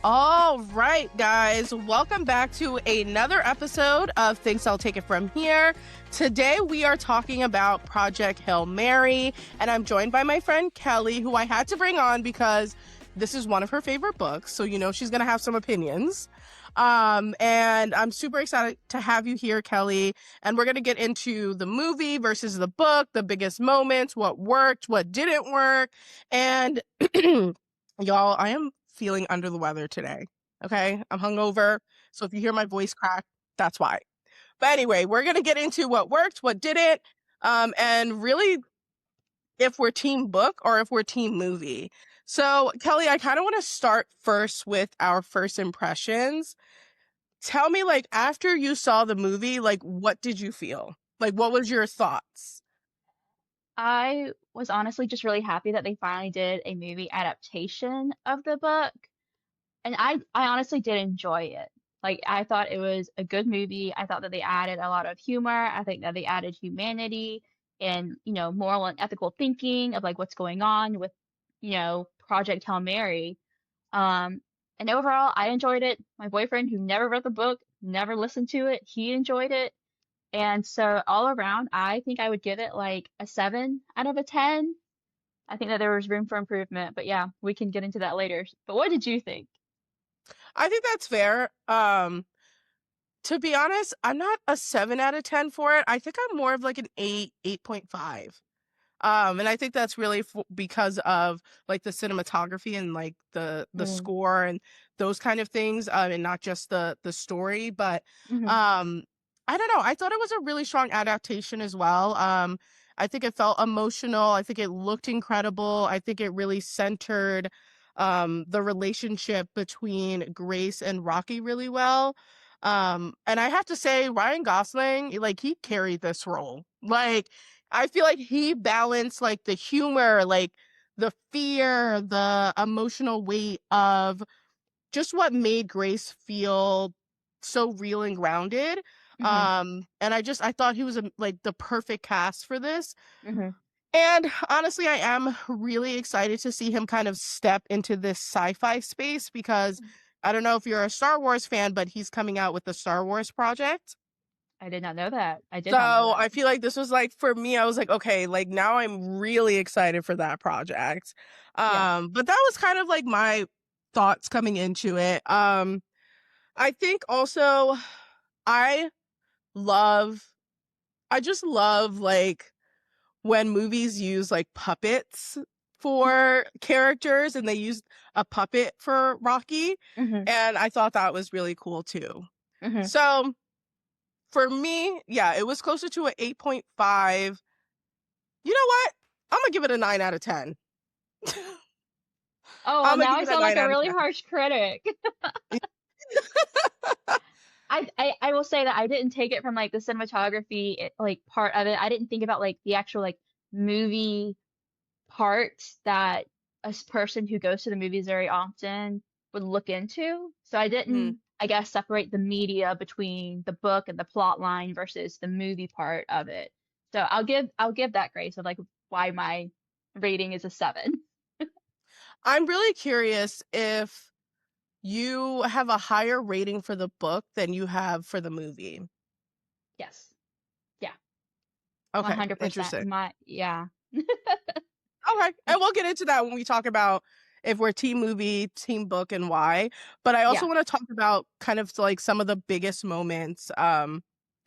All right, guys, welcome back to another episode of Things I'll Take It From Here. Today we are talking about Project Hail Mary, and I'm joined by my friend Kelly, who I had to bring on because this is one of her favorite books, so you know she's going to have some opinions. And I'm super excited to have you here, Kelly, and we're going to get into the movie versus the book, the biggest moments, what worked, what didn't work, and y'all, I am feeling under the weather today. Okay. I'm hungover. So if you hear my voice crack, that's why. But anyway, we're going to get into what worked, what didn't, and really if we're team book or if we're team movie. So, Kelly, I kind of want to start first with our first impressions. Tell me, like, after you saw the movie, like, what did you feel? Like, what was your thoughts? I was honestly just really happy that they finally did a movie adaptation of the book. And I honestly did enjoy it. Like, I thought it was a good movie. I thought that they added a lot of humor. I think that they added humanity and, moral and ethical thinking of like what's going on with, Project Hail Mary. Um, and overall, I enjoyed it. My boyfriend, who never read the book, never listened to it, he enjoyed it. And so all around, I think I would give it like a 7 out of a 10. I think that there was room for improvement, but yeah, we can get into that later. But what did you think? I think that's fair. To be honest, I'm not a 7 out of 10 for it. I think I'm more of like an 8, 8.5. And I think that's really because of like the cinematography and like the Mm, score and those kind of things, and not just the story. But hmm um, I don't know. I thought it was a really strong adaptation as well. I think it felt emotional. I think it looked incredible. I think it really centered the relationship between Grace and Rocky really well. And I have to say, Ryan Gosling, like he carried this role. Like I feel like he balanced like the humor, like the fear, the emotional weight of just what made Grace feel so real and grounded. hmm And I thought he was like the perfect cast for this. hmm And honestly, I am really excited to see him kind of step into this sci-fi space because I don't know if you're a Star Wars fan, but he's coming out with the Star Wars project. I did not know that. I did not know So that. I feel like this was like for me, I was like, okay, like now I'm really excited for that project. Yeah. But that was kind of like my thoughts coming into it. I think also I love I just love like when movies use like puppets for characters and they used a puppet for Rocky, hmm and I thought that was really cool too. hmm So for me, yeah, it was closer to an 8.5. You know what? I'm gonna give it a 9 out of 10. Oh, well, I'm gonna now give I it a sound like 9 a out of really 10. harsh critic. I will say that I didn't take it from like the cinematography, like part of it. I didn't think about like the actual like movie parts that person who goes to the movies very often would look into. So I Mhm. didn't, I guess, separate the media between the book and the plot line versus the movie part of it. So I'll give that grace of like why my rating is a 7. I'm really curious if you have a higher rating for the book than you have for the movie. Yes. Yeah. Okay, 100%. interesting. Yeah. Okay, and we'll get into that when we talk about if we're team movie, team book, and why. But I also Yeah. want to talk about kind of like some of the biggest moments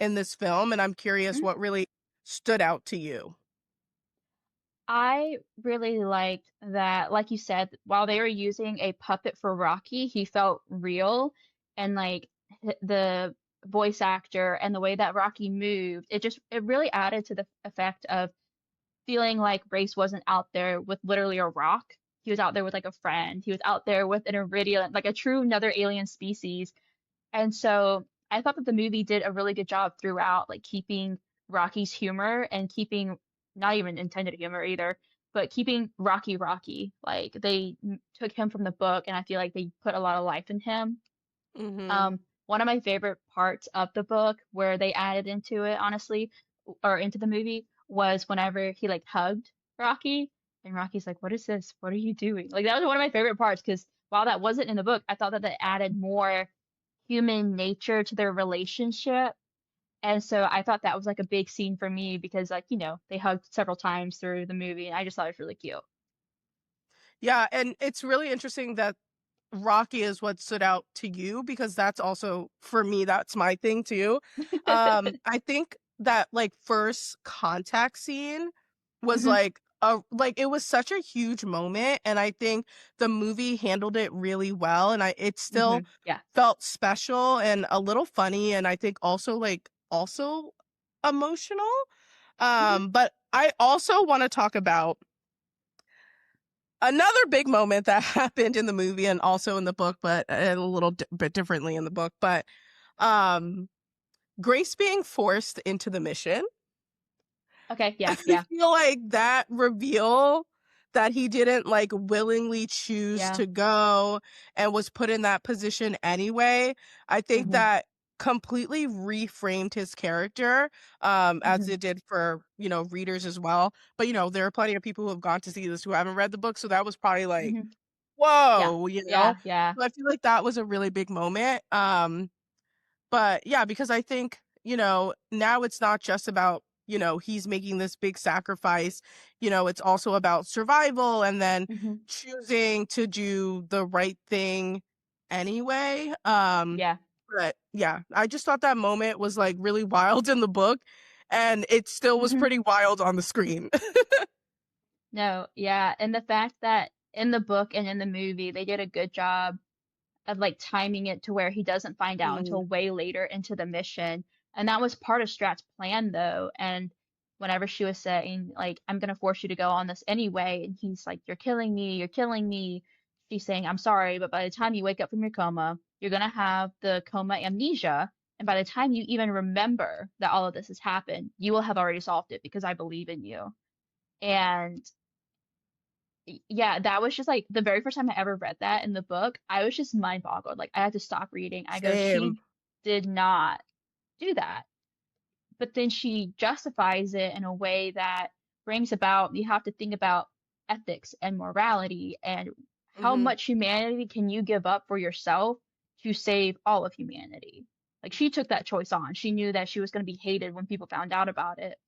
in this film, and I'm curious what really stood out to you. I really liked that, like you said, while they were using a puppet for Rocky, he felt real and like the voice actor and the way that Rocky moved, it really added to the effect of feeling like Race wasn't out there with literally a rock. He was out there with like a friend. He was out there with an iridium, like a true another alien species. And so I thought that the movie did a really good job throughout, like keeping Rocky's humor and keeping not even intended humor either, but keeping Rocky Rocky. Like they took him from the book, and I feel like they put a lot of life in him. Mm-hmm. One of my favorite parts of the book where they added into it, honestly, or into the movie, was whenever he like hugged Rocky, and Rocky's like, "What is this? What are you doing?" Like that was one of my favorite parts because while that wasn't in the book, I thought that that added more human nature to their relationship. And so I thought that was like a big scene for me because like, they hugged several times through the movie and I just thought it was really cute. Yeah, and it's really interesting that Rocky is what stood out to you because that's also for me, that's my thing too. I think that like first contact scene was Mhm, like it was such a huge moment and I think the movie handled it really well and it still yeah. felt special and a little funny and I think also also emotional. Mhm, But I also want to talk about another big moment that happened in the movie and also in the book, but a little bit differently in the book, but um Grace being forced into the mission. okay, yeah, I yeah, feel like that reveal that he didn't like willingly choose yeah, to go and was put in that position anyway. I think mhm, that completely reframed his character, as mhm, it did for, readers as well. But there are plenty of people who have gone to see this who haven't read the book. So that was probably like, mhm, yeah, whoa, yeah, yeah, So I feel like that was a really big moment. But yeah, because I think, now it's not just about, he's making this big sacrifice, it's also about survival and then mhm, choosing to do the right thing anyway. yeah, But yeah, I just thought that moment was like really wild in the book and it still was mhm. pretty wild on the screen. No, yeah, and the fact that in the book and in the movie, they did a good job of, like, timing it to where he doesn't find out Mm, until way later into the mission, and that was part of Strat's plan, though, and whenever she was saying, like, "I'm gonna force you to go on this anyway," and he's like, you're killing me," she's saying, "I'm sorry, but by the time you wake up from your coma, you're gonna have the coma amnesia, and by the time you even remember that all of this has happened, you will have already solved it because I believe in you." And yeah, that was just like the very first time I ever read that in the book, I was just mind boggled. Like I had to stop reading. I go, same. she did not do that. But then she justifies it in a way that brings about, you have to think about ethics and morality and how Hmm. much humanity can you give up for yourself to save all of humanity. Like she took that choice on. She knew that she was going to be hated when people found out about it.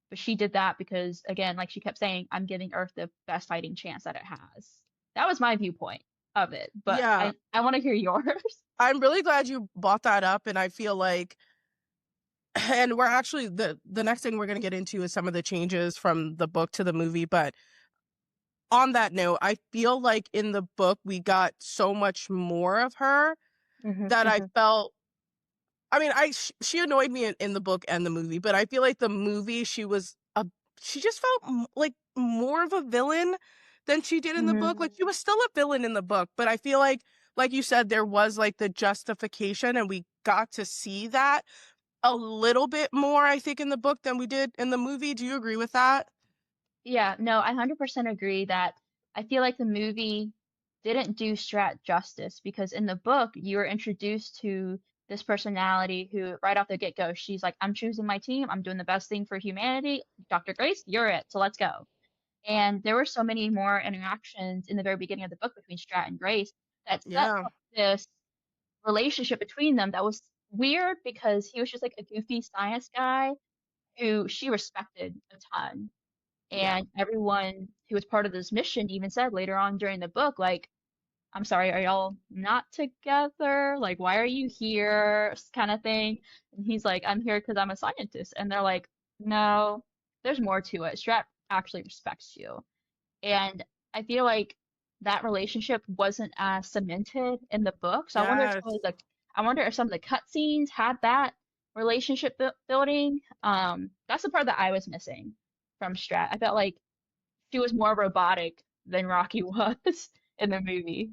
But she did that because, again, like she kept saying, I'm giving Earth the best fighting chance that it has. That was my viewpoint of it, but Yeah, I want to hear yours. I'm really glad you brought that up. And I feel like and we're actually the next thing we're going to get into is some of the changes from the book to the movie, but on that note, I feel like in the book we got so much more of her Mhm, that I mhm, felt, I mean, she annoyed me in the book and the movie, but I feel like the movie she just felt like more of a villain than she did in the mhm. book. Like she was still a villain in the book, but I feel like you said, there was like the justification, and we got to see that a little bit more, I think, in the book than we did in the movie. Do you agree with that? Yeah, no, I 100% agree that I feel like the movie didn't do Strat justice because in the book, you were introduced to this personality who, right off the get-go, she's like, I'm choosing my team. I'm doing the best thing for humanity. Dr. Grace, you're it. So let's go. And there were so many more interactions in the very beginning of the book between Strat and Grace that set Yeah. up this relationship between them that was weird because he was just like a goofy science guy who she respected a ton. Yeah. And everyone who was part of this mission even said later on during the book, like, I'm sorry, are y'all not together? Like, why are you here? Kind of thing. And he's like, I'm here because I'm a scientist. And they're like, no, there's more to it. Strat actually respects you. And I feel like that relationship wasn't as cemented in the book. So Yes. I wonder if some of the cutscenes had that relationship building. That's the part that I was missing from Strat. I felt like she was more robotic than Rocky was in the movie.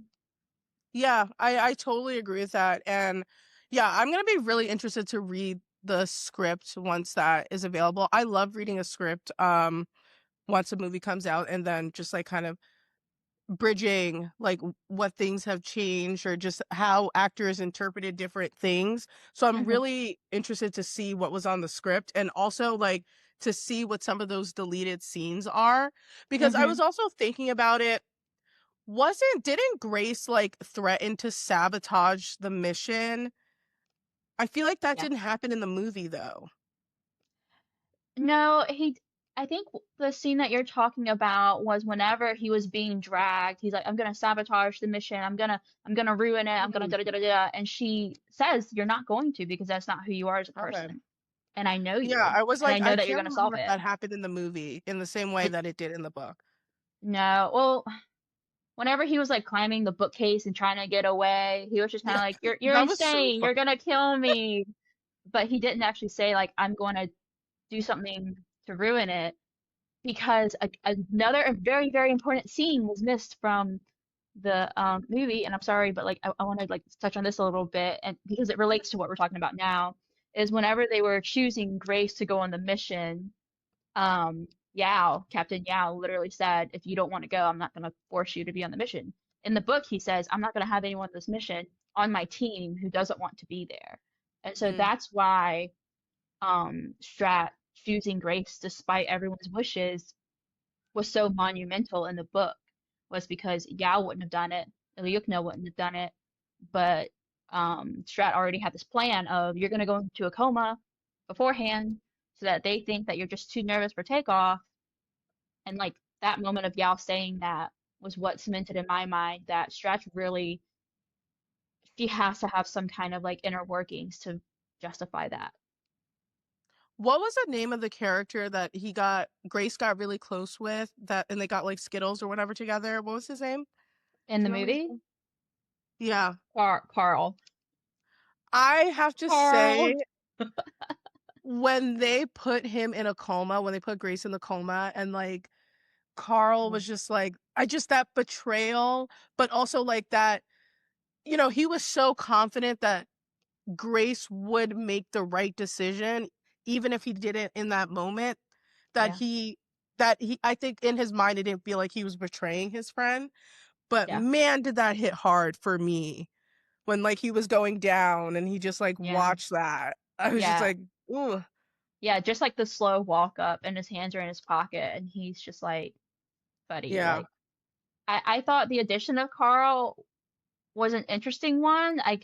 Yeah, I totally agree with that. And yeah, I'm gonna be really interested to read the script once that is available. I love reading a script once a movie comes out and then just like kind of bridging like what things have changed or just how actors interpreted different things. So I'm Hmm. really interested to see what was on the script and also like to see what some of those deleted scenes are because I was Hmm. also thinking about it didn't Grace like threaten to sabotage the mission? I feel like that Yeah. didn't happen in the movie though. No, I think the scene that you're talking about was whenever he was being dragged, he's like, I'm gonna sabotage the mission. I'm gonna ruin it. I'm gonna Mm, da da da da da. And she says, you're not going to because that's not who you are as a okay. person. And I know Yeah, you. I was And I like, know I that you're can't gonna solve remember if it. that happened in the movie in the same way It that it did in the book. no, well, whenever he was like climbing the bookcase and trying to get away, he was just kind Yeah, of like, you're that was so insane. fun. You're gonna kill me. But he didn't actually say like, I'm going to do something to ruin it. Because another very, very important scene was missed from the movie, and I'm sorry, but like I want to like touch on this a little bit, and because it relates to what we're talking about now, is whenever they were choosing Grace to go on the mission, Captain Yao literally said, if you don't want to go, I'm not going to force you to be on the mission. In the book, he says, I'm not going to have anyone on this mission on my team who doesn't want to be there. And so Mm. that's why Strat choosing Grace despite everyone's wishes was so monumental in the book was because Yao wouldn't have done it, Ilyukna wouldn't have done it, but Strat already had this plan of you're going to go into a coma beforehand so that they think that you're just too nervous for takeoff. And like that moment of Yao saying that was what cemented in my mind that Strat really, she has to have some kind of like inner workings to justify that. What was the name of the character that Grace got really close with that and they got like Skittles or whatever together? What was his name? In Do the you remember his movie, name? Yeah. Carl. I have to Carl. say, when they put him in a coma, when they put Grace in the coma, and like Carl was just like, I just that betrayal, but also like that, he was so confident that Grace would make the right decision, even if he didn't in that moment, that Yeah, he, I think in his mind, it didn't feel like he was betraying his friend. But yeah, man, did that hit hard for me when like he was going down and he just like yeah, watched that. I was just yeah. like, ooh, Yeah, just like the slow walk up and his hands are in his pocket and he's just like, buddy, yeah, like I thought the addition of Carl was an interesting one. I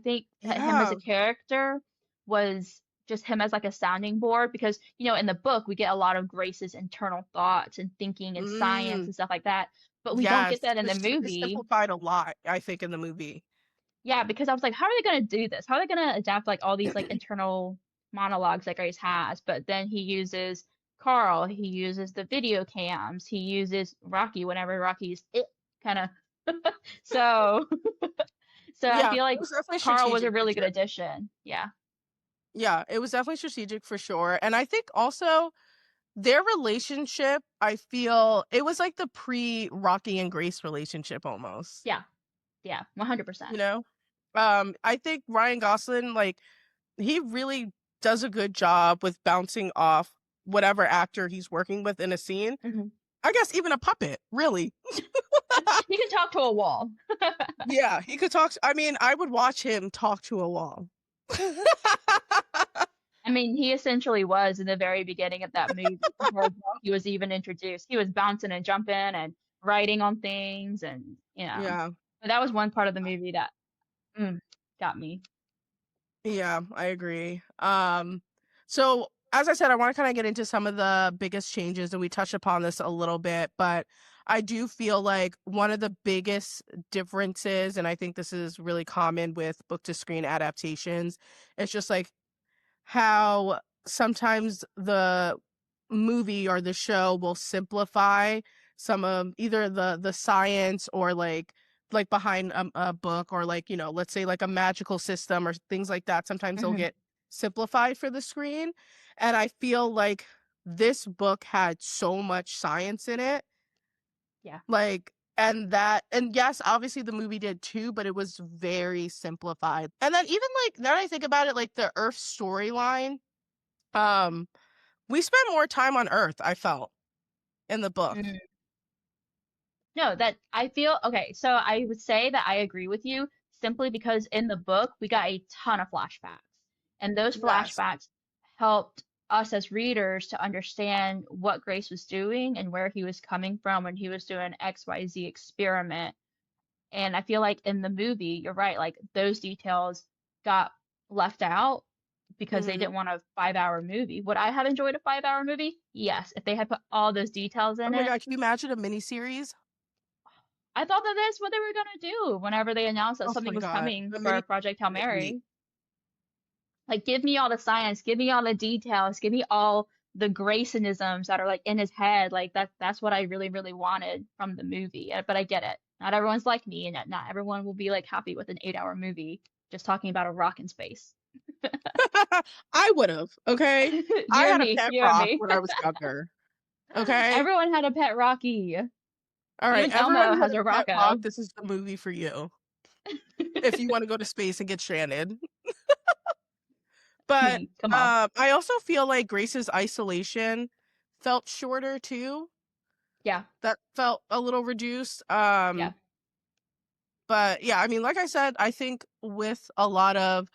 think that him as a yeah. character was just him as like a sounding board because, in the book we get a lot of Grace's internal thoughts and thinking and science Mm, and stuff like that, but we don't yes, get that in the it movie. simplified a lot, I think, in the movie. Yeah, because I was like, how are they gonna do this? How are they gonna adapt like all these like internal monologues that Grace has? But then he uses Carl, he uses the video cams, he uses Rocky whenever Rocky's it kind of so so I Yeah, feel it like was definitely Carl was a strategic for really good sure. addition. Yeah. Yeah, it was definitely strategic for sure. And I think also their relationship, I feel it was like the pre Rocky and Grace relationship almost, Yeah. Yeah. 100%. you know? I think Ryan Gosling, like, he really does a good job with bouncing off whatever actor he's working with in a scene. Hmm. I guess even a puppet, really. He can talk to a wall. Yeah, he could talk. I mean, I would watch him talk to a wall. I mean, he essentially was in the very beginning of that movie before he was even introduced. He was bouncing and jumping and writing on things, and Yeah, but that was one part of the movie that mm, got me. yeah, I agree. So as I said, I want to kind of get into some of the biggest changes, and we touched upon this a little bit, but I do feel like one of the biggest differences, and I think this is really common with book to screen adaptations, it's just like how sometimes the movie or the show will simplify some of either the science or like behind a book or like let's say like a magical system or things like that. Sometimes they'll Hmm. get simplified for the screen, and I feel like this book had so much science in it, Yeah. like, and yes, obviously the movie did too, but it was very simplified. And then even like now that I think about it, like the Earth storyline, um, we spent more time on Earth, I felt, in the book. Mm. No, that I feel okay. So I would say that I agree with you simply because in the book we got a ton of flashbacks, and those Yes. flashbacks helped. us as readers to understand what Grace was doing and where he was coming from when he was doing XYZ experiment. And I feel like in the movie, you're right, like those details got left out because they Hmm. didn't want a 5 hour movie. Would I have enjoyed a 5 hour movie? Yes, if they had put all those details Oh in my it. God, can you imagine a miniseries? I thought that that's what they were gonna do whenever they announced that Oh something my was God, coming a for mini Project Hail great. Mary. Like, give me all the science, give me all the details, give me all the Graysonisms that are like in his head. Like that's what I really, really wanted from the movie. But I get it. Not everyone's like me, and not everyone will be like happy with an 8 hour movie just talking about a rock in space. I would have, okay? I You and had a me, pet you and rock me. when I was younger, okay? Everyone had a pet Rocky. All right, Even everyone Elmo who has has a a pet rock, Rocco. this is the movie for you if you want to go to space and get stranded. I But mean, come on. I also feel like Grace's isolation felt shorter too. Yeah, That felt a little reduced. yeah, But yeah, I mean, like I said, I think with a lot of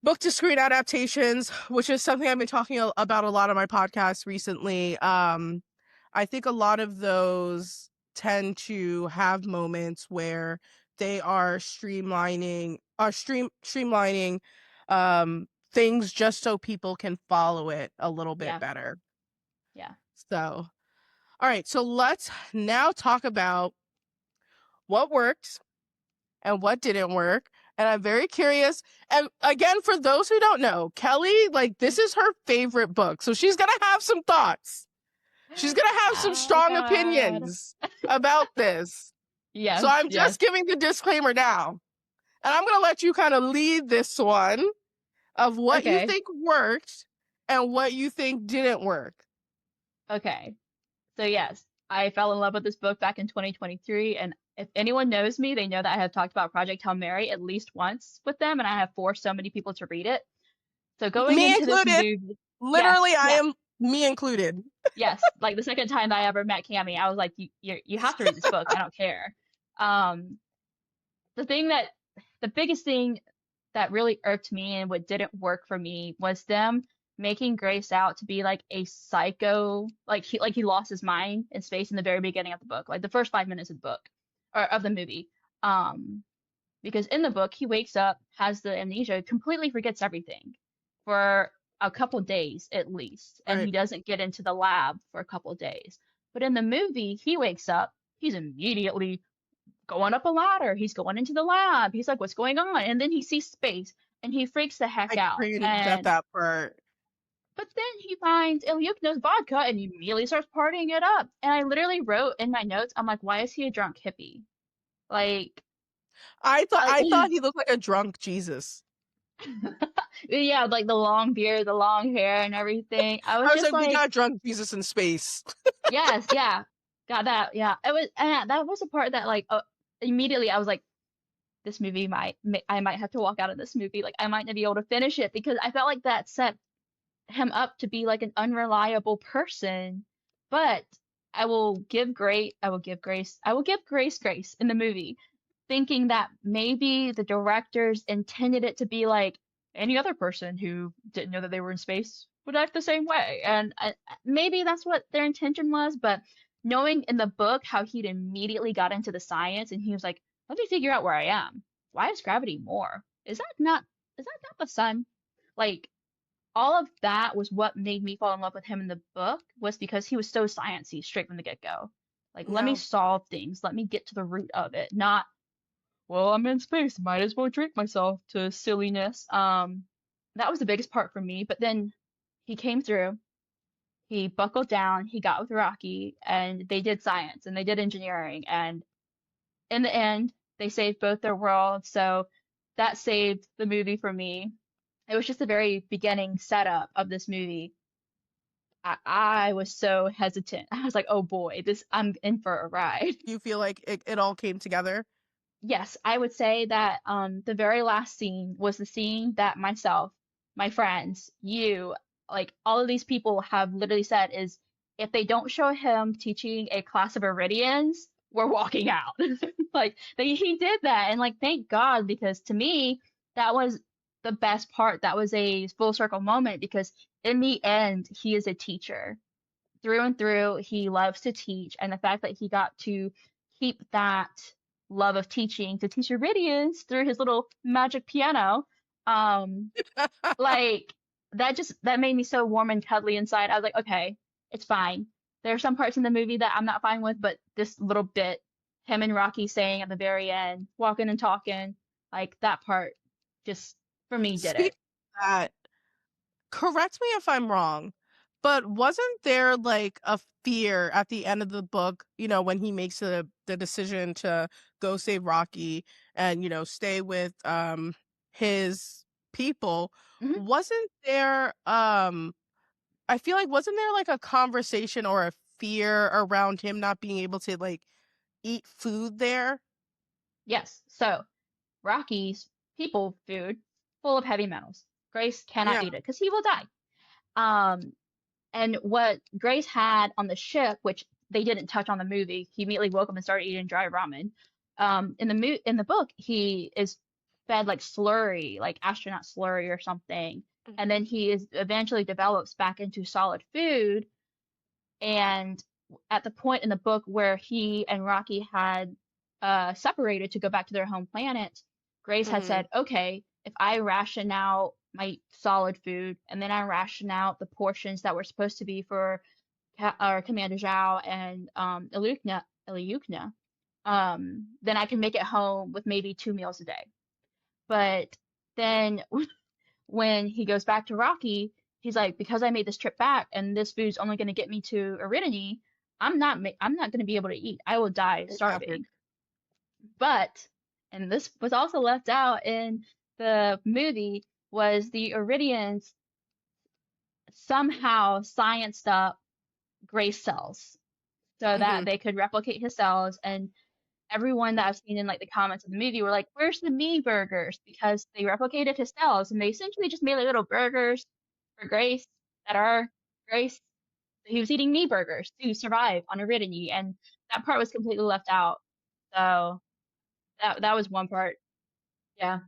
book to screen adaptations, which is something I've been talking about a lot on my podcast recently, I think a lot of those tend to have moments where they are streamlining things just so people can follow it a little bit yeah, better. yeah. So, all right, so let's now talk about what worked and what didn't work. And I'm very curious. And again, for those who don't know, Kelli, like, this is her favorite book. So she's going to have some thoughts. She's going to have some Oh strong God. opinions about this. So Yes, I'm yes. just giving the disclaimer now. And I'm going to let you kind of lead this one of what you Okay, think worked and what you think didn't work. okay. So yes, I fell in love with this book back in 2023, and if anyone knows me, they know that I have talked about Project Hail Mary at least once with them, and I have forced so many people to read it. So going Me into this included. movie, yes, Literally, I yes, am me included. yes. Like the second time I ever met Cami, I was like, you have to read this book. I don't care. Um, the thing that the biggest thing that really irked me and what didn't work for me was them making Grace out to be like a psycho, like he lost his mind in space in the very beginning of the book, like the first 5 minutes of the book or of the movie. Um, because in the book he wakes up, has the amnesia, completely forgets everything for a couple days at least, and Right. he doesn't get into the lab for a couple days. But in the movie, he wakes up, he's immediately going up a ladder. He's going into the lab. He's like, what's going on? And then he sees space and he freaks the heck I out. cringed at And that part. but then he finds Ilyukna's vodka and he immediately starts partying it up. And I literally wrote in my notes, I'm like, why is he a drunk hippie? Like, I thought like he looked like a drunk Jesus. yeah, like the long beard, the long hair, and everything. I was I was just like, we like, got drunk Jesus in space. yes, yeah, got that. Yeah, it was, and that was a part that like immediately I was like, this movie I might have to walk out of this movie. Like I might not be able to finish it because I felt like that set him up to be like an unreliable person. But I will give Grace in the movie, thinking that maybe the directors intended it to be like any other person who didn't know that they were in space would act the same way. And maybe that's what their intention was, but knowing in the book how he'd immediately got into the science and he was like, let me figure out where I am. Why is gravity more? Is that not the sun? Like all of that was what made me fall in love with him in the book was because he was so sciencey straight from the get-go. Like, let me Yeah. solve things, let me get to the root of it, not, well, I'm in space, might as well drink myself to silliness. That was the biggest part for me. But then he came through, he buckled down, he got with Rocky, and they did science and they did engineering, and in the end, they saved both their worlds. So that saved the movie for me. It was just the very beginning setup of this movie. I was so hesitant. I was like, oh boy, this I'm in for a ride. You feel like it all came together? Yes, I would say that the very last scene was the scene that myself, my friends, you, like all of these people have literally said is if they don't show him teaching a class of Iridians, we're walking out. Like he did that, and like thank God because to me that was the best part. That was a full circle moment because in the end, he is a teacher through and through. He loves to teach, and the fact that he got to keep that love of teaching to teach Iridians through his little magic piano, um, like that made me so warm and cuddly inside. I was like, okay, it's fine. There are some parts in the movie that I'm not fine with, but this little bit, him and Rocky saying at the very end, walking and talking, like that part, just for me did Speaking it. of that, correct me if I'm wrong, but wasn't there like a fear at the end of the book, when he makes the decision to go save Rocky and, stay with his people? Hmm. Wasn't there I feel like wasn't there like a conversation or a fear around him not being able to like eat food there? Yes. So Rocky's people food full of heavy metals. Grace cannot Yeah. eat it because he will die. Um, and what Grace had on the ship, which they didn't touch on the movie, he immediately woke up and started eating dry ramen. In the book, he is fed like slurry, like astronaut slurry or something, and Mhm. then he is eventually develops back into solid food. And at the point in the book where he and Rocky had separated to go back to their home planet, Grace had Mhm. said, "Okay, if I ration out my solid food and then I ration out the portions that were supposed to be for or Commander Zhao and Ilyukna, then I can make it home with maybe 2 meals a day." But then when he goes back to Rocky, he's like, because I made this trip back and this food's only going to get me to Aridity, I'm not going to be able to eat. I will die Exactly. starving. But, and this was also left out in the movie, was the Iridians somehow scienced up Grace cells so that Mhm. they could replicate his cells. And everyone that I've seen in like the comments of the movie were like, "Where's the me burgers?" Because they replicated his cells and they essentially just made like little burgers for Grace that are Grace. He was eating me burgers to survive on Aridity, and that part was completely left out. So that was one part. Yeah.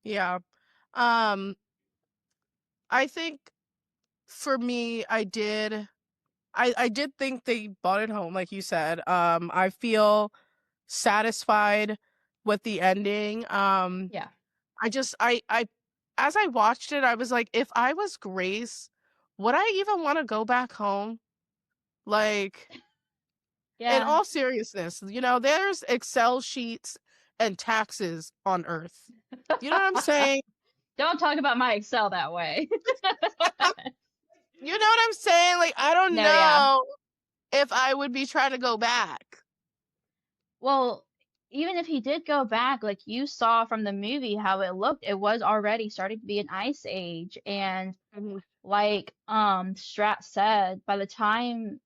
Yeah. Um I think for me I did think they bought it home like you said. I feel satisfied with the ending. Yeah. I just I as I watched it I was like if I was Grace, would I even want to go back home? Like in Yeah. all seriousness, there's Excel sheets and taxes on Earth. You know what I'm saying? Don't talk about my Excel that way. You know what I'm saying? Like I don't No, yeah. know if I would be trying to go back. Well, even if he did go back, like you saw from the movie how it looked, it was already starting to be an ice age. And Mhm. like Strat said, by the time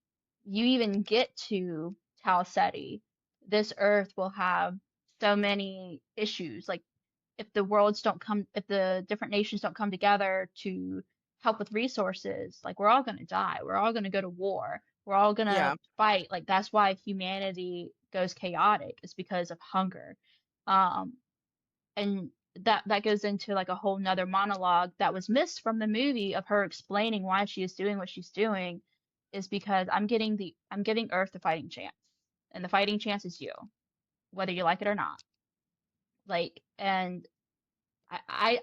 you even get to Tau Ceti, this Earth will have so many issues. Like if the different nations don't come together to help with resources, like we're all gonna die. We're all gonna go to war. We're all gonna Yeah. fight. Like that's why humanity goes chaotic, is because of hunger. Um, and that goes into like a whole nother monologue that was missed from the movie of her explaining why she is doing what she's doing, is because I'm giving Earth the fighting chance. And the fighting chance is you, whether you like it or not. Like, and I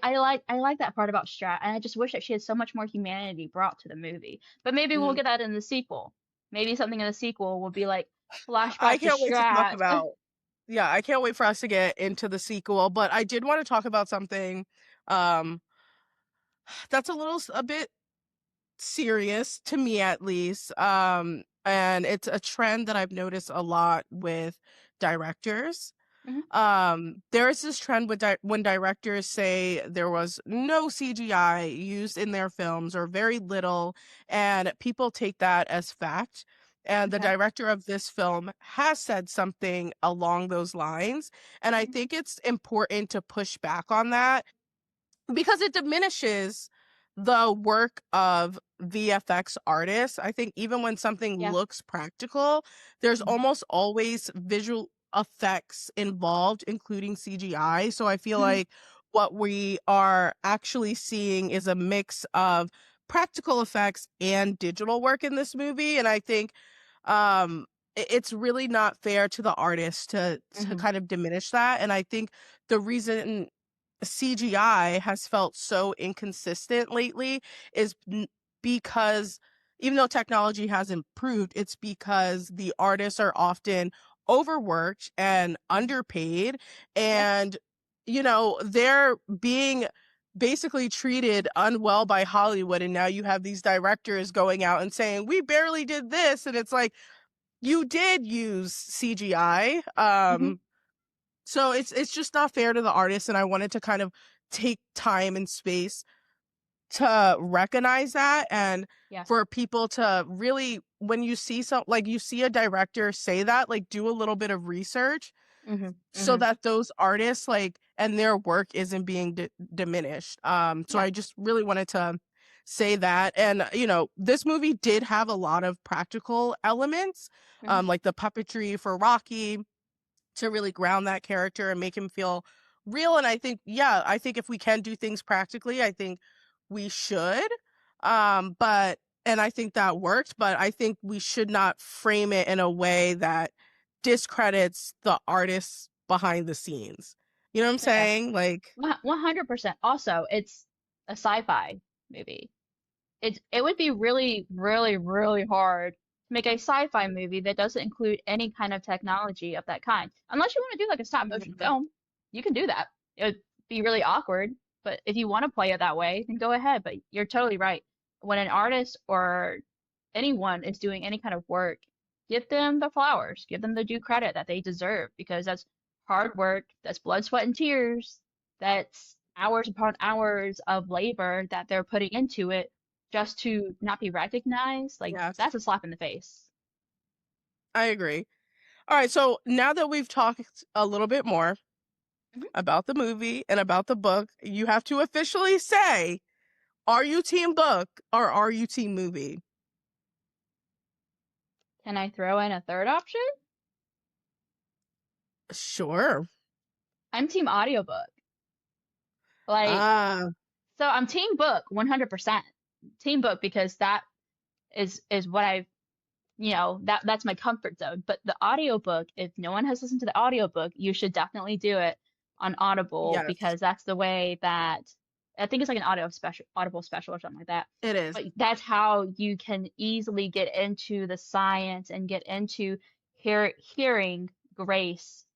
like that part about Strat, and I just wish that she had so much more humanity brought to the movie. But maybe we'll Mhm. get that in the sequel. Maybe something in the sequel will be like I flashback to can't wait to talk Strat. about yeah, I can't wait for us to get into the sequel, but I did want to talk about something um that's a bit serious to me at least. And it's a trend that I've noticed a lot with directors. Mhm. There is this trend with when directors say there was no CGI used in their films or very little, and people take that as fact. And the Okay. director of this film has said something along those lines. And I Mhm. think it's important to push back on that because it diminishes the work of VFX artists. I think even when something Yeah. looks practical, there's Mhm. almost always visual effects involved, including CGI. So I feel Mhm. like what we are actually seeing is a mix of practical effects and digital work in this movie. And I think um it's really not fair to the artist to Hmm. kind of diminish that. And I think the reason CGI has felt so inconsistent lately is because even though technology has improved, it's because the artists are often overworked and Hmm. underpaid, Yeah. and they're being basically treated unwell by Hollywood. And now you have these directors going out and saying we barely did this, and it's like you did use CGI. Hmm. So it's just not fair to the artist, and I wanted to kind of take time and space to recognize that, and Yeah. for people to really, when you see like you see a director say that, like do a little bit of research Hmm. so Hmm. that those artists like and their work isn't being diminished. So Yeah. I just really wanted to say that. And this movie did have a lot of practical elements, Hmm. like the puppetry for Rocky, to really ground that character and make him feel real. And I think, yeah, I think if we can do things practically, I think we should. But and I think that worked, but I think we should not frame it in a way that discredits the artists behind the scenes. You know what I'm No, yeah. saying? Like, 100%. Also, it's a sci-fi movie. It would be really, really, really hard to make a sci-fi movie that doesn't include any kind of technology of that kind. Unless you want to do like a stop motion mhm, film, you can do that. It would be really awkward, but if you want to play it that way, then go ahead. But you're totally right. When an artist or anyone is doing any kind of work, give them the flowers, give them the due credit that they deserve because that's hard work, that's blood, sweat, and tears, that's hours upon hours of labor that they're putting into it just to not be recognized. Like, yes, that's a slap in the face. I agree. All right, so now that we've talked a little bit more Mhm. about the movie and about the book, you have to officially say, are you team book or are you team movie? Can I throw in a third option? Sure. I'm team audiobook. Like, Ah, so I'm team book 100%. Team book because that is what I've that's my comfort zone. But the audiobook, if no one has listened to the audiobook, you should definitely do it on Audible yes, because that's the way that I think it's like an Audible special or something like that. it is. But that's how you can easily get into the science and get into hearing grace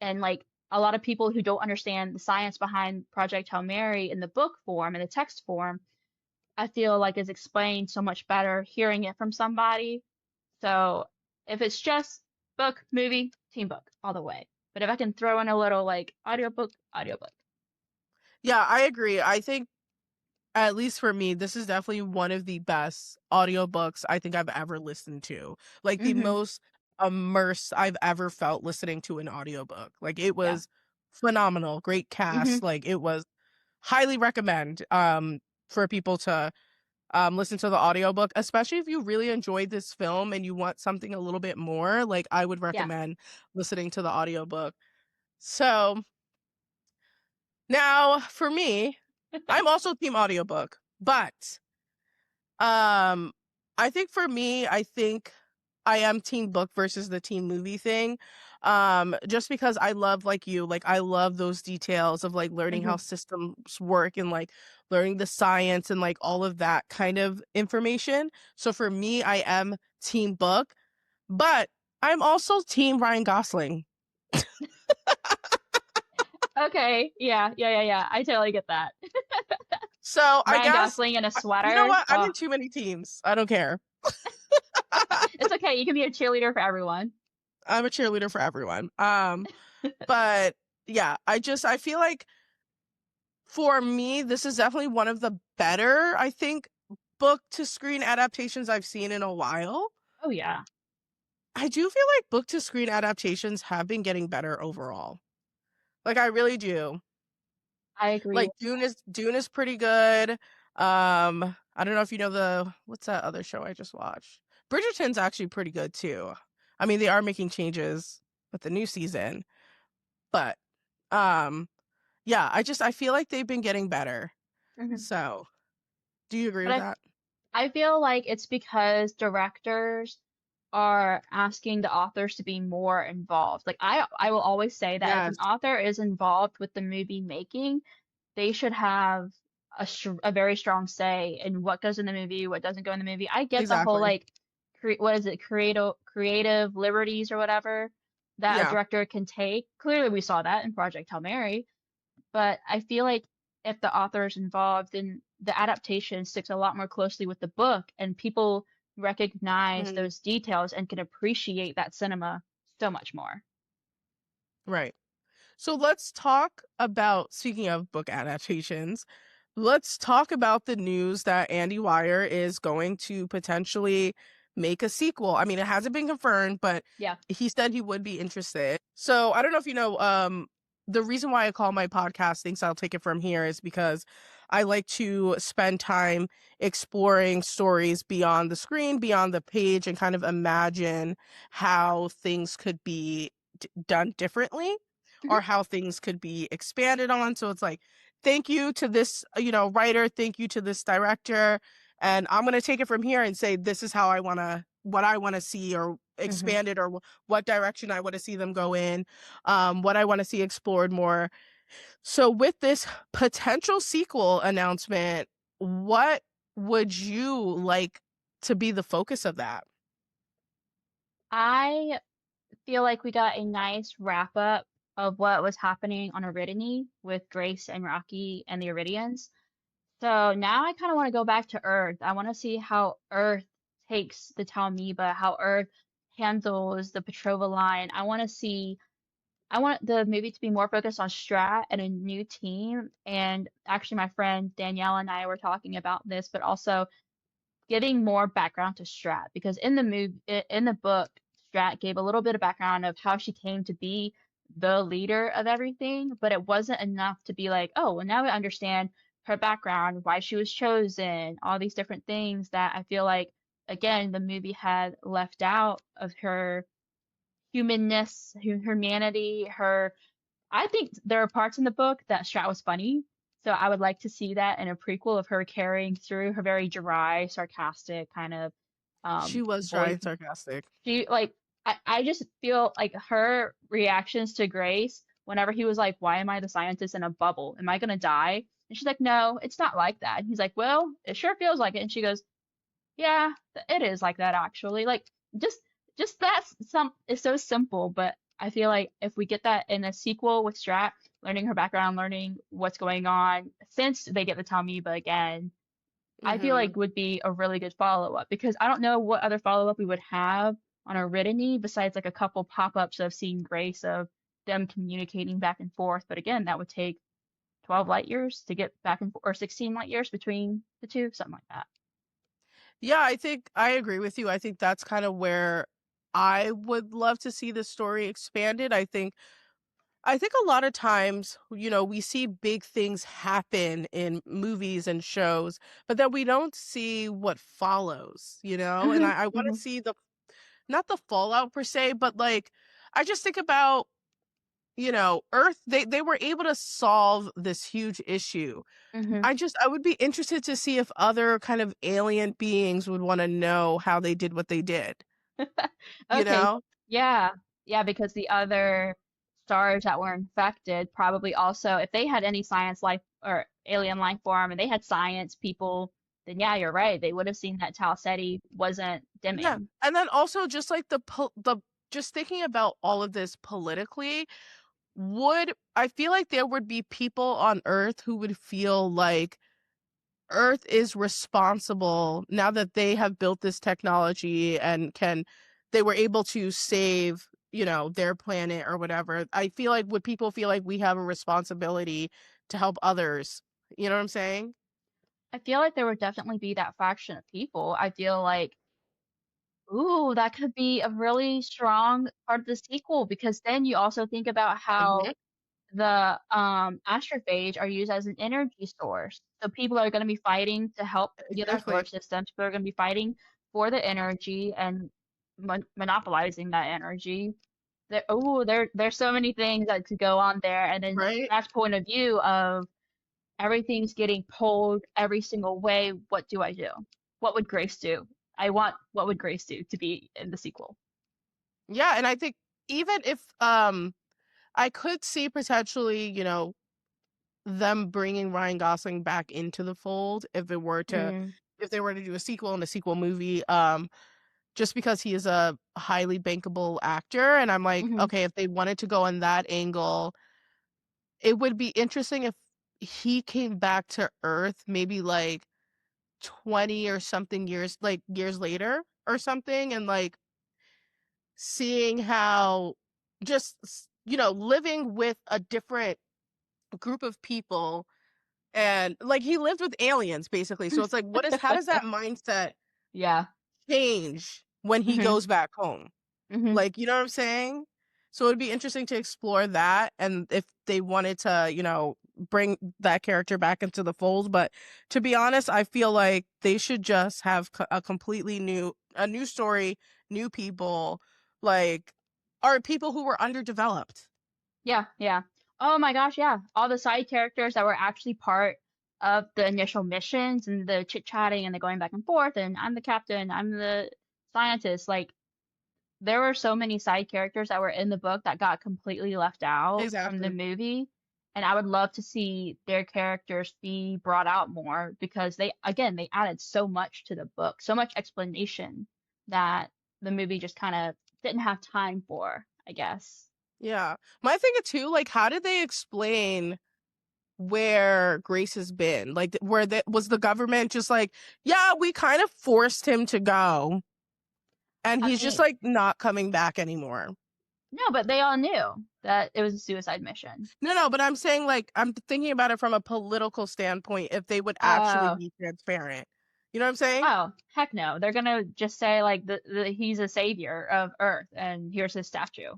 and like a lot of people who don't understand the science behind Project Hail Mary in the book form and the text form, I feel like is explained so much better hearing it from somebody. So if it's just book, movie, team book, all the way. But if I can throw in a little like audiobook, audiobook. Yeah, I agree. I think, at least for me, this is definitely one of the best audiobooks I think I've ever listened to. Like the Mm-hmm. most immersed I've ever felt listening to an audiobook. Like it Yeah. was phenomenal, great Mm-hmm. cast. Like it was highly recommend for people to listen to the audiobook, especially if you really enjoyed this film and you want something a little bit more. Like I would Yeah. recommend listening to the audiobook. So now for me, I'm also team audiobook, but um I think for me, I think I am team book versus the team movie thing. Just because I love, like you, like I love those details of like learning Mm-hmm. how systems work and like learning the science and like all of that kind of information. So for me, I am team book, but I'm also team Ryan Gosling. Okay. Yeah. Yeah. Yeah. Yeah. I totally get that. So I Ryan guess Gosling in a you know sweater. what? I'm Oh, in too many teams. I don't care. it's okay. You can be a cheerleader for everyone. I'm a cheerleader for everyone. But yeah, I feel like for me, this is definitely one of the better, I think, book to screen adaptations I've seen in a while. Oh yeah. I do feel like book to screen adaptations have been getting better overall. Like I really do. I agree Like with that. Dune is pretty good. I don't know if you know what's that other show I just watched? Bridgerton's actually pretty good too. I mean, they are making changes with the new season, but um Yeah, I feel like they've been getting better. Mhm. So, do you agree But with that? I feel like it's because directors are asking the authors to be more involved. Like I will always say that if an Yes, author is involved with the movie making, they should have a very strong say in what goes in the movie, what doesn't go in the movie. I get the whole exactly. like what is it, creative liberties or whatever that a Yeah. director can take. Clearly we saw that in Project Hail Mary, but I feel like if the author is involved, then the adaptation sticks a lot more closely with the book, and people recognize Mhm. those details and can appreciate that cinema so much more. Right. So let's talk about, speaking of book adaptations, let's talk about the news that Andy Weir is going to potentially make a sequel. I mean, it hasn't been confirmed, but Yeah. he said he would be interested. So I don't know if you know, the reason why I call my podcast Things I'll Take It From Here is because I like to spend time exploring stories beyond the screen, beyond the page, and kind of imagine how things could be done differently or Mhm. how things could be expanded on. So it's like, thank you to this, writer, thank you to this director. And I'm going to take it from here and say, this is how what I want to see or Mhm. expanded or what direction I want to see them go in, what I want to see explored more. So with this potential sequel announcement, what would you like to be the focus of that? I feel like we got a nice wrap up of what was happening on Aridany with Grace and Rocky and the Iridians. So now I kind of want to go back to Earth. I want to see how Earth takes the Talmiba, how Earth handles the Petrova line. I want the movie to be more focused on Strat and a new team. And actually, my friend Danielle and I were talking about this, but also giving more background to Strat because in the book, Strat gave a little bit of background of how she came to be the leader of everything, but it wasn't enough to be like, oh, well, now we understand her background, why she was chosen, all these different things that I feel like, again, the movie had left out of her humanness, humanity, her I think there are parts in the book that Strat was funny, so I would like to see that in a prequel of her carrying through her very dry, sarcastic kind of She was dry voice. and sarcastic. She like I just feel like her reactions to Grace whenever he was like, "Why am I the scientist in a bubble? Am I gonna die?" And she's like, "No, it's not like that." And he's like, "Well, it sure feels like it." And she goes, yeah, it is like that actually. Like just just that's some it's so simple, but I feel like if we get that in a sequel with Strat, learning her background, learning what's going on since they get the Talmiba again, I feel Hmm. like would be a really good follow-up because I don't know what other follow-up we would have on Aridany besides like a couple pop-ups of seeing Grace of them communicating back and forth. But again, that would take 12 light years to get back and forth, or 16 light years between the two, something like that. Yeah, I think I agree with you. I think that's kind of where I would love to see the story expanded. I think a lot of times, we see big things happen in movies and shows, but then we don't see what follows, And Hmm. I want to Hmm. see not the fallout per se, but like I just think about, Earth, they were able to solve this huge issue. Hmm. I would be interested to see if other kind of alien beings would want to know how they did what they did, you Okay, know? yeah, yeah, because the other stars that were infected probably also, if they had any science life or alien life form and they had science people, then yeah, you're right. They would have seen that Tau Ceti wasn't Yeah. dimming. And then also just like the just thinking about all of this politically, would I feel like there would be people on Earth who would feel like Earth is responsible now that they have built this technology and they were able to save, their planet or whatever. I feel like would people feel like we have a responsibility to help others? You know what I'm saying? I feel like there would definitely be that faction of people. I feel like, ooh, that could be a really strong part of the sequel because then you also think about how Mhm. the astrophage are used as an energy source. So people are going to be fighting to help the other solar Exactly. systems. People are going to be fighting for the energy and monopolizing that energy. there's so many things that could go on there, and then right? Matt's point of view of everything's getting pulled every single way. What do I do? What would Grace do? I want what would Grace do to be in the sequel? Yeah, and I think even if I could see potentially, them bringing Ryan Gosling back into the fold Mm, if they were to do a sequel and a sequel movie, just because he is a highly bankable actor, and I'm like, hmm okay, if they wanted to go on that angle, it would be interesting if he came back to Earth maybe like 20 or something years, like years later or something, and like seeing how living with a different group of people, and like he lived with aliens basically. So it's like, how does that mindset Yeah. change when he hmm goes back home? hmm Like, you know what I'm saying? So it'd be interesting to explore that, and if they wanted to, bring that character back into the fold. But to be honest, I feel like they should just have a new story, new people, like, or people who were underdeveloped. Yeah, yeah. Oh my gosh, yeah. All the side characters that were actually part of the initial missions and the chit-chatting and the going back and forth and I'm the captain, I'm the scientist. Like there were so many side characters that were in the book that got completely left out from the Exactly. movie. And I would love to see their characters be brought out more because they added so much to the book, so much explanation that the movie just kind of didn't have time for, I guess. Yeah. My thing too, like, how did they explain where Grace has been? Like, where was the government just like, yeah, we kind of forced him to go, and I he's just mean, like not coming back anymore. no, but they all knew that it was a suicide mission. No, but I'm saying, like, I'm thinking about it from a political standpoint, if they would actually Oh, be transparent. You know what I'm saying? oh, heck no. They're gonna just say like he's a savior of Earth and here's his statue.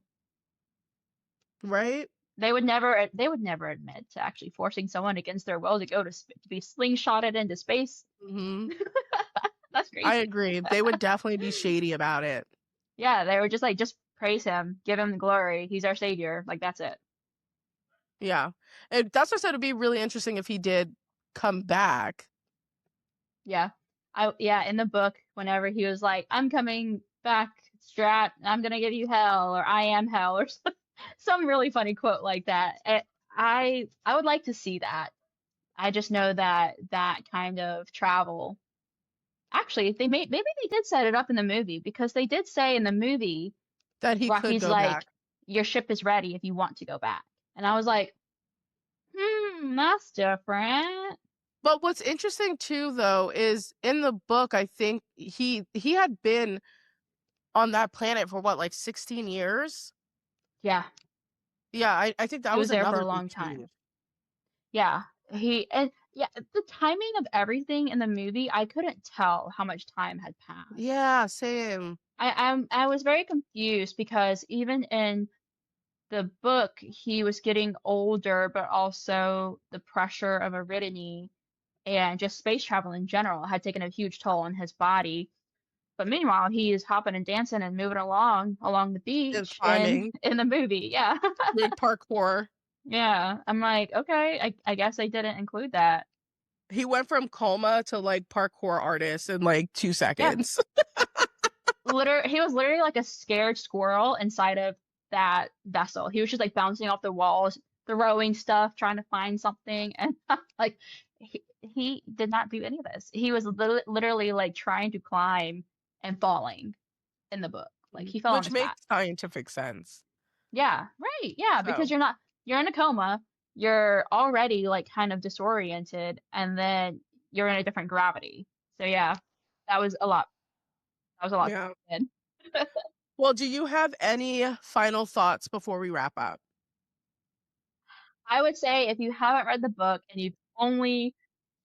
Right? They would never admit to actually forcing someone against their will to to be slingshotted into space. Hmm. That's I crazy. agree. They would definitely be shady about it. Yeah, they were just like just praise him, give him the glory. He's our savior. Like that's it. Yeah. And that's what I said, it'd be really interesting if he did come back. Yeah. Yeah, in the book, whenever he was like, I'm coming back, Strat, I'm gonna give you hell, or I am hell, or some really funny quote like that. I would like to see that. I just know that that kind of travel. Actually, maybe they did set it up in the movie because they did say in the movie That he could Rocky's go back. like, your ship is ready if you want to go back. And I was like, that's different. But what's interesting too, though, is in the book, I think he had been on that planet for what, like 16 years? Yeah, Yeah, I think that he was was there for a another big long time. change. Yeah, the timing of everything in the movie, I couldn't tell how much time had passed. Yeah, same. I was very confused because even in the book, he was getting older, but also the pressure of aridity and just space travel in general had taken a huge toll on his body. But meanwhile, he is hopping and dancing and moving along the And beach in climbing, in the movie. Yeah. doing parkour. Yeah. I'm like, okay, I guess I didn't include that. He went from coma to like parkour artist in like two Yeah. seconds. He was literally like a scared squirrel inside of that vessel. He was just like bouncing off the walls, throwing stuff, trying to find something, and like he did not do any of this. He was literally like trying to climb and falling in the book. Like he fell on Which his back. makes scientific sense. Yeah, right. Yeah, because So, you're in a coma, you're already like kind of disoriented, and then you're in a different gravity. So yeah, that was a lot. That was a lot to yeah. take in. Well, do you have any final thoughts before we wrap up? I would say if you haven't read the book and you've only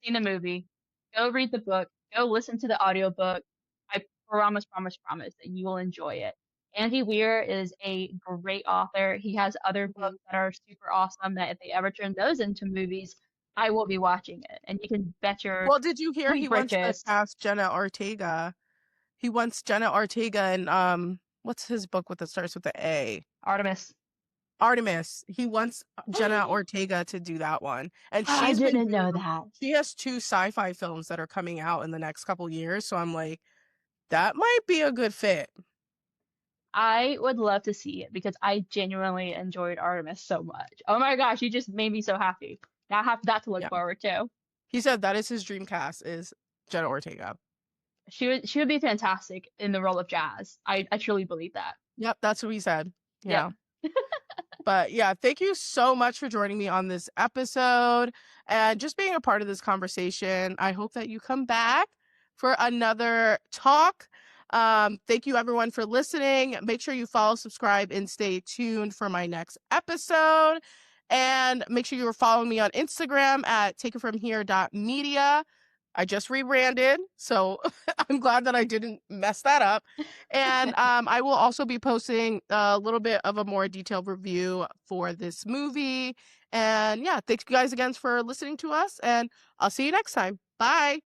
seen the movie, go read the book, go listen to the audiobook. I promise, promise, promise that you will enjoy it. Andy Weir is a great author. He has other Mhm. books that are super awesome that if they ever turn those into movies, I will be watching it. And you can bet your Well, did you hear he sweet wants to britches. cast Jenna Ortega? He wants Jenna Ortega and what's his book with that starts with the A? Artemis. Artemis. He wants Jenna Ortega to do that one. And I she's been didn't doing know them. that. She has 2 sci-fi films that are coming out in the next couple years, so I'm like, that might be a good fit. I would love to see it because I genuinely enjoyed Artemis so much. Oh my gosh, you just made me so happy. Now I have that to look Yeah. forward to. He said that is his dream cast is Jenna Ortega. She would be fantastic in the role of Jazz. I truly believe that. Yep, that's what he said. Yep. Yeah. But yeah, thank you so much for joining me on this episode and just being a part of this conversation. I hope that you come back for another talk. Thank you everyone for listening. Make sure you follow, subscribe, and stay tuned for my next episode. And make sure you're following me on Instagram at takeitfromhere.media. I just rebranded, so I'm glad that I didn't mess that up. And I will also be posting a little bit of a more detailed review for this movie. And yeah, thanks you guys again for listening to us, and I'll see you next time. Bye.